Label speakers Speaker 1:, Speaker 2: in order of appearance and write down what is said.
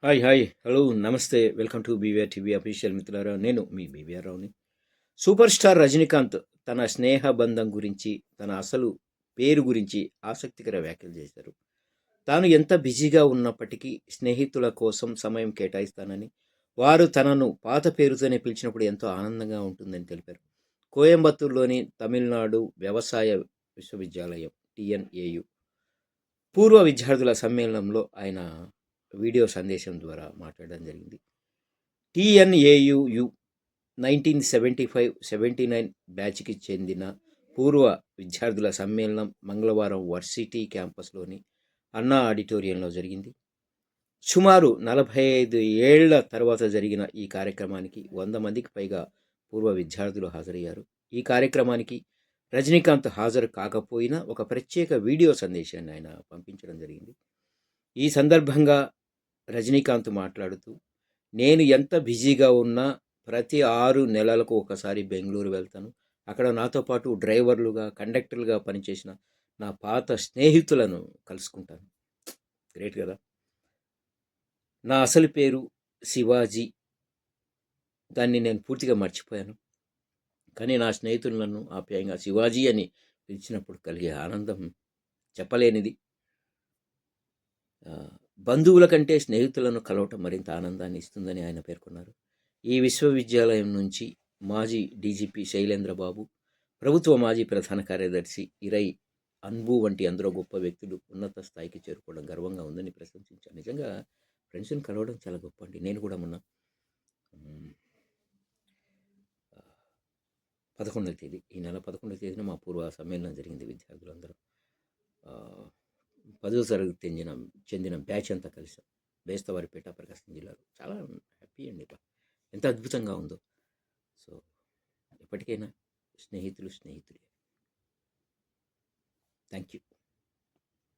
Speaker 1: Hi hi hello నమస్తే welcome to BVR TV official మిత్రులారా నేను మీ బీవీఆర్ రావుని. సూపర్ స్టార్ రజనీకాంత్ తన స్నేహ బంధం గురించి, తన అసలు పేరు గురించి ఆసక్తికర వ్యాఖ్యలు చేశారు. తాను ఎంత బిజీగా ఉన్నప్పటికీ స్నేహితుల కోసం సమయం కేటాయిస్తానని, వారు తనను పాత పేరుతోనే పిలిచినప్పుడు ఎంతో ఆనందంగా ఉంటుందని తెలిపారు. కోయంబత్తూరులోని తమిళనాడు వ్యవసాయ విశ్వవిద్యాలయం టిఎన్ఏయు పూర్వ విద్యార్థుల సమ్మేళనంలో ఆయన వీడియో సందేశం ద్వారా మాట్లాడడం జరిగింది. టిఎన్ఏయుయు 1975-79 బ్యాచ్కి చెందిన పూర్వ విద్యార్థుల సమ్మేళనం మంగళవారం వర్సిటీ క్యాంపస్లోని అన్నా ఆడిటోరియంలో జరిగింది. సుమారు 45 ఏళ్ల తర్వాత జరిగిన ఈ కార్యక్రమానికి 100 మందికి పైగా పూర్వ విద్యార్థులు హాజరయ్యారు. ఈ కార్యక్రమానికి రజనీకాంత్ హాజరు కాకపోయినా ఒక ప్రత్యేక వీడియో సందేశాన్ని ఆయన పంపించడం జరిగింది. ఈ సందర్భంగా రజనీకాంత్ మాట్లాడుతూ, నేను ఎంత బిజీగా ఉన్నా ప్రతి 6 నెలలకు ఒకసారి బెంగళూరు వెళ్తాను. అక్కడ నాతో పాటు డ్రైవర్లుగా, కండక్టర్లుగా పనిచేసిన నా పాత స్నేహితులను కలుసుకుంటాను. గ్రేట్ కదా! నా అసలు పేరు శివాజీ. దాన్ని నేను పూర్తిగా మర్చిపోయాను. కానీ నా స్నేహితులు నన్ను ఆప్యాయంగా శివాజీ అని పిలిచినప్పుడు కలిగే ఆనందం చెప్పలేనిది. బంధువుల కంటే స్నేహితులను కలవటం మరింత ఆనందాన్ని ఇస్తుందని ఆయన పేర్కొన్నారు. ఈ విశ్వవిద్యాలయం నుంచి మాజీ డీజీపీ శైలేంద్రబాబు, ప్రభుత్వ మాజీ ప్రధాన కార్యదర్శి ఇరై అన్బు వంటి అందరూ గొప్ప వ్యక్తులు ఉన్నత స్థాయికి చేరుకోవడం గర్వంగా ఉందని ప్రశంసించారు. నిజంగా ఫ్రెండ్స్ని కలవడం చాలా గొప్ప అండి. నేను కూడా మొన్న 11వ తేదీ, ఈ నెల 11వ తేదీన మా పూర్వ సమ్మేళనం జరిగింది. విద్యార్థులందరూ 10వ తరగతి చెందిన బ్యాచ్ అంతా కలిసాం. బేస్తవారిపేట, ప్రకాశం జిల్లాలో. చాలా హ్యాపీ అండి. ఎంత అద్భుతంగా ఉందో. సో ఎప్పటికైనా స్నేహితులు. Thank you.